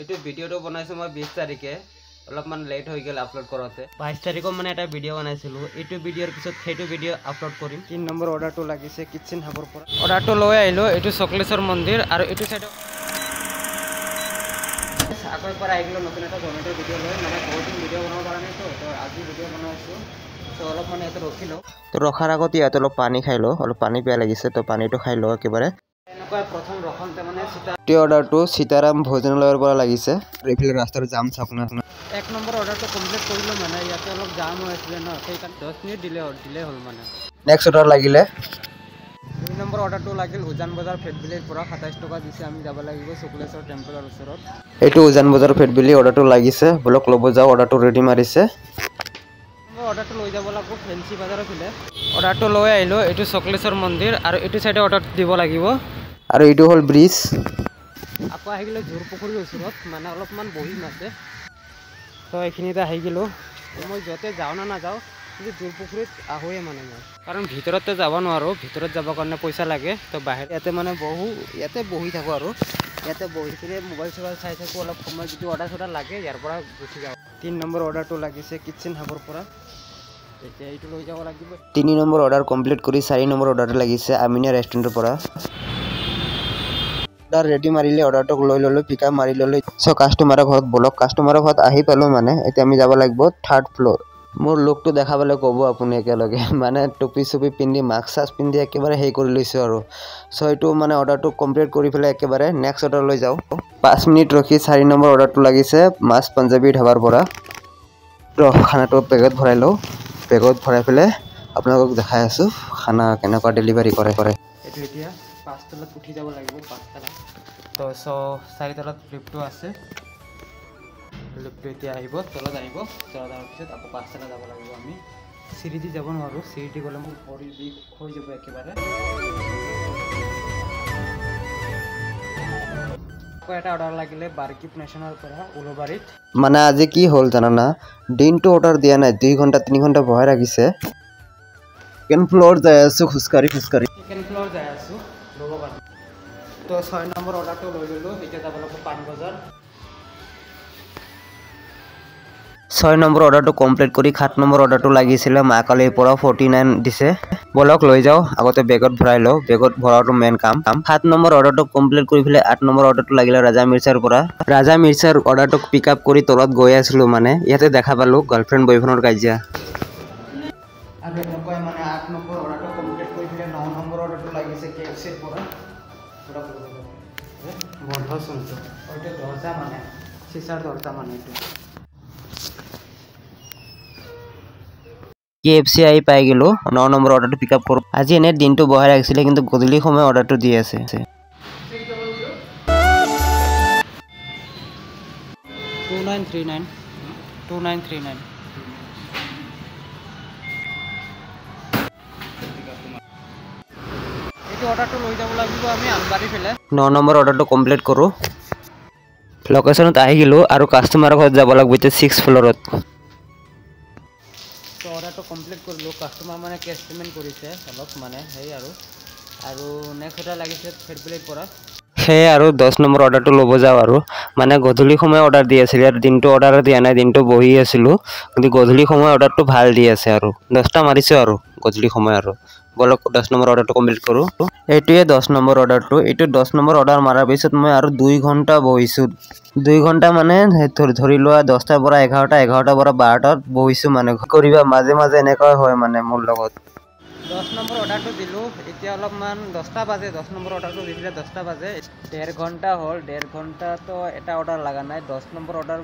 এইটো ভিডিওটো বনাইছো মই 20 তাৰিখে অলপমান লেট হৈ গেল আপলোড কৰোতে 22 তাৰিখত মানে এটা ভিডিও বনাইছিলো এইটো ভিডিওৰ পিছত সেইটো ভিডিও আপলোড কৰিম 3 নম্বৰ অৰ্ডাৰটো লাগিছে কিচেন হাবৰ পৰা অৰ্ডাৰটো লৈ আহিলো এইটো চকলেশ্বৰ মন্দিৰ আৰু এইটো সাইড আগৰ পৰা আহিলো নতুন এটা জমেটো ভিডিও লৈ মানে বহুত দিন ভিডিও বনাব পৰা নাই তো আজি ভিডিও বনাইছো তো অলপ মানে এটা ৰখিলো তো ৰখাৰ আগত ইয়াত অলপ পানী খাইলো অলপ পানী পিয়া লাগিছে তো পানীটো খাই লো একেবাৰে এনেকুৱা প্ৰথম ৰখনতে মানে সিটা অৰ্ডাৰটো সীতাৰাম ভোজনালয়ৰ পৰা লাগিছে ৰেফিল ৰাস্তাৰ জাম চাকনা এক নম্বৰ অৰ্ডাৰটো কমপ্লিট কৰিলো মানে ইয়াতে অলপ জাম হৈ আছিল না সেইকাৰণে 10 মিনিট ডিলে হ'ল মানে নেক্সট অৰ্ডাৰ লাগিলে 2 নম্বৰ অৰ্ডাৰটো লাগিল উজান বজাৰ ফেটবিলিৰ পৰা 27 টকা দিছে আমি যাব লাগিব চকলেশ্বৰ টেম্পলৰ ওচৰত এইটো উজান বজাৰ ফেটবিলি অৰ্ডাৰটো লাগিছে ব্লক ল'ব যাও অৰ্ডাৰটো ৰেডি মাৰিছে অৰ্ডাৰটো লৈ যাব লাগিব ফেন্সি বাজাৰৰ ফালে অৰ্ডাৰটো লৈ আহিলো এইটো চকলেশ্বৰ মন্দিৰ আৰু এইটো সাইডে অৰ্ডাৰ দিব লাগিব আৰু এইটো হল ব্ৰিজ আকৌ আহি গেলে জোৰ পুখুৰীৰ ওচৰত মানে অলপমান বহিম আছে তো এইখিনিতে আহি গেলো মই যতে যাও না নাযাও কিন্তু জোৰ পুখুৰীত আহোয়ে মানে মই কাৰণ ভিতৰতে যাব নোৱাৰো ভিতৰত যাব কাৰণে পইচা লাগে তো বাহিৰ ইয়াতে মানে ইয়াতে বহি থাকো আৰু ইয়াতে বহি কিনে মোবাইল চোবাইল চাই থাকো অলপ সময় যদি অৰ্ডাৰ লাগে ইয়াৰ পৰা গুচি যাওঁ 3 নম্বৰ অৰ্ডাৰটো লাগিছে কিচেন হাবৰ পৰা এতিয়া এইটো লৈ যাব লাগিব 3 নম্বৰ অৰ্ডাৰ কমপ্লিট কৰি 4 নম্বৰ অৰ্ডাৰ লাগিছে আমিনা ৰেষ্টুৰেণ্টৰ পৰা অৰ্ডাৰ ৰেডি মাৰিলে অৰ্ডাৰটো লৈ ললো পিকআপ মাৰি ললো সো কাস্টমাৰৰ ঘৰত ব্লক কাস্টমাৰৰ ঘৰত আহি পালো মানে এতিয়া আমি যাব লাগিব 3rd ফ্লোৰ মোৰ লুকটো দেখাবলৈ ক'ব আপুনি একেলগে মানে টুপি সুপি পিন্ধি মাস্ক পিন্ধি একেবাৰে হেই কৰি লৈছো আৰু সো এইটো মানে অৰ্ডাৰটো কমপ্লিট কৰি ফেলে একেবাৰে নেক্সট অৰ্ডাৰ লৈ যাও 5 মিনিট ৰখি 4 নম্বৰ অৰ্ডাৰটো লাগিছে মাছ পাঞ্জাবী ধাবাৰ পৰা তো খানাটো পেকেট ভৰাই লও পেকেট ভৰাই ফেলে আপোনালোকক দেখাই আছো খানা কেনেকুৱা ডেলিভাৰি কৰে এটো এতিয়া 5 তলত উঠি যাব লাগিব 5 তলা তো 4 তলত লিফ্টটো আছে লিফ্টটো এতিয়া আহিব তলত আহিব তলৰ পিছত আকৌ 5 তলা যাব লাগিব আমি সিঁড়ি দি যাব নোৱাৰো সিঁড়ি দি গলে মোৰ ভৰি বিষ হৈ যাব একেবাৰে এটা অৰ্ডাৰ লাগিলে বাৰকিপ নেশনৰ পৰা উলুবাৰীত মানে আজি কি হল জানা দিনটো অৰ্ডাৰ দিয়া নাই 2 ঘন্টা 3 ঘন্টা বহাই ৰাখিছে সেকেন্ড ফ্লোৰ যাই আছো খুস্কাৰি সেকেন্ড ফ্লোৰ যাই আছো লগবান তো 6 নম্বৰ অৰ্ডাৰটো লৈ ললো এতিয়া যাব লাগিব পানবজাৰ 6 নম্বৰ অৰ্ডাৰটো কমপ্লিট কৰি 7 নম্বৰ অৰ্ডাৰটো লাগিছিল মাকালিৰ পৰা 49 দিছে বলক লৈ যাও আগতে বেগত ভৰাই লও বেগত ভৰাটো মেন কাম 7 নম্বৰ অৰ্ডাৰটো কমপ্লিট কৰি ফেলে 8 নম্বৰ অৰ্ডাৰটো লাগিলে ৰাজা মিৰ্চাৰ পৰা ৰাজা মিৰ্চাৰ অৰ্ডাৰটো পিকআপ কৰি তলত গৈ আছিল মানে ইয়াতে দেখা পালো গাৰ্লফ্ৰেন্ড বয়ফ্ৰেন্ডৰ কাজিয়া আৰু এনেকৈ মানে 8 নম্বৰ অৰ্ডাৰটো কমপ্লিট কৰি ফেলে 9 নম্বৰ অৰ্ডাৰটো লাগিছে কেএফসিৰ পৰা পুৰা বন্ধ চলছে ওইটা দৰজা মানে সিসাৰ দৰজা মানে এটা কেএফসি আই পাই গেলো 9 নম্বৰ অৰ্ডাৰটো পিকআপ কৰো আজি এনে দিনটো বহাই ৰাখিছিল কিন্তু গধূলি সময় অৰ্ডাৰটো দি আছে 2939 এইটো অৰ্ডাৰটো লৈ যাব লাগিব আমি আলবাৰী ফেলে 9 নম্বৰ অৰ্ডাৰটো কমপ্লিট কৰো লোকেশনত আহি গেলো আৰু কাস্টমাৰৰ ঘৰত যাব লাগিব 6 ফ্লোৰত তো অৰ্ডাৰটো কমপ্লিট কৰিলো কাস্টমাৰ মানে কেশ পেমেন্ট কৰিছে অলপ মানে হেই আৰু নেক্সট অৰ্ডাৰ লাগিছে ফেটবিলিৰ পৰা হে আৰু 10 নম্বৰ অৰ্ডাৰটো ল'ব যাও আৰু মানে গধূলি সময় অৰ্ডাৰ দি আছিল আৰু দিনটো অৰ্ডাৰ দিয়া নাই দিনটো বহি আছিলো কিন্তু গধূলি সময় অৰ্ডাৰটো ভাল দি আছে আৰু 10টা মাৰিছো আৰু গধূলি সময় আৰু বলক 10 নম্বৰ অৰ্ডাৰটো কমপ্লিট কৰো এইটোৱে 10 নম্বৰ অৰ্ডাৰটো এইটো 10 নম্বৰ অৰ্ডাৰ মাৰাৰ পিছত মই আৰু 2 ঘন্টা বহিছো 2 ঘন্টা মানে ধৰি লোৱা 10টাৰ পৰা 11টাৰ পৰা 12টাত বহিছো মানে কৰিবা মাজে মাজে এনেকৈ হয় মানে মোৰ লগত 10 নম্বৰ অৰ্ডাৰটো দিলো এতিয়া অলপমান 10টা বাজে 10 নম্বৰ অৰ্ডাৰটো দিলে 10টা বাজে 1.5 ঘন্টা হল 1.5 ঘন্টা তো এটা অৰ্ডাৰ লাগা নাই 10 নম্বৰ অৰ্ডাৰ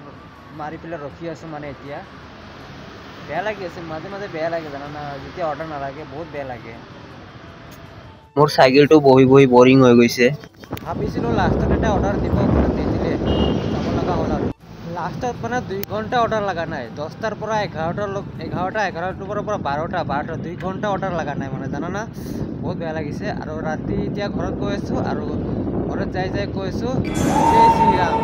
মাৰি পেলে ৰখি আছো মানে এতিয়া বেয়া লাগি আছে মাজে মাজে বেয়া লাগে জানা না যেতিয়া অৰ্ডাৰ নালাগে বহুত বেয়া লাগে মোৰ সাইকেলটো বহি বৰিং হৈ গৈছে ভাবিছিলো লাষ্টত এটা অৰ্ডাৰ দিব মানে দিলে যাব লাগা হল আৰু লাষ্টত মানে 2 ঘন্টা অৰ্ডাৰ লাগা নাই 10টাৰ পৰা 11টাৰ পৰা 12টা 2 ঘন্টা অৰ্ডাৰ লাগা নাই মানে জানা না বহুত বেয়া লাগিছে আৰু ৰাতি এতিয়া ঘৰত গৈ আছো আৰু ঘৰত যাই কৈছো জয় শ্ৰীৰাম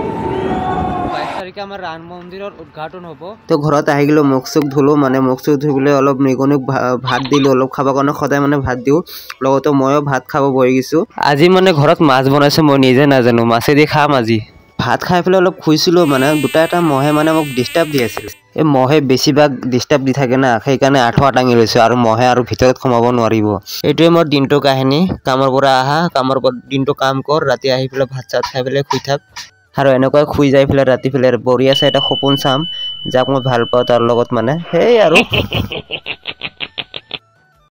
22 তাৰিখে আমাৰ ৰাম মন্দিৰৰ উদ্ঘাটন হ'ব তো ঘৰত আহি গলো মুখ চুখ ধুলো মানে মুখ চুখ ধুইলে অলপ নিগনিক ভাত দিলো অলপ খাব কাৰণে সদায় মানে ভাত দিও লগতে ময়ো ভাত খাব বহি গিছো আজি মানে ঘৰত মাছ বনাইছে মই নিজে নাজানো মাছে দি খাম আজি ভাত খাই পেলাই অলপ শুইছিলোঁ মানে দুটা এটা মহে মানে মোক ডিষ্টাৰ্ব দি আছিল এই মহে বেছিভাগ ডিষ্টাৰ্ব দি থাকে না সেইকাৰণে আঁঠুৱা দাঙি লৈছোঁ আৰু মহে আৰু ভিতৰত সোমাব নোৱাৰিব এইটোৱে মোৰ দিনটোৰ কাহিনী কামৰ পৰা আহা কামৰ পৰা দিনটো কাম কৰ ৰাতি আহি পেলাই ভাত চাত খাই পেলাই শুই থাক আৰু এনেকৈ শুই যাই পেলাই ৰাতি পেলাই বঢ়িয়া চাই এটা সপোন চাম যাক মই ভাল পাওঁ তাৰ লগত মানে সেই আৰু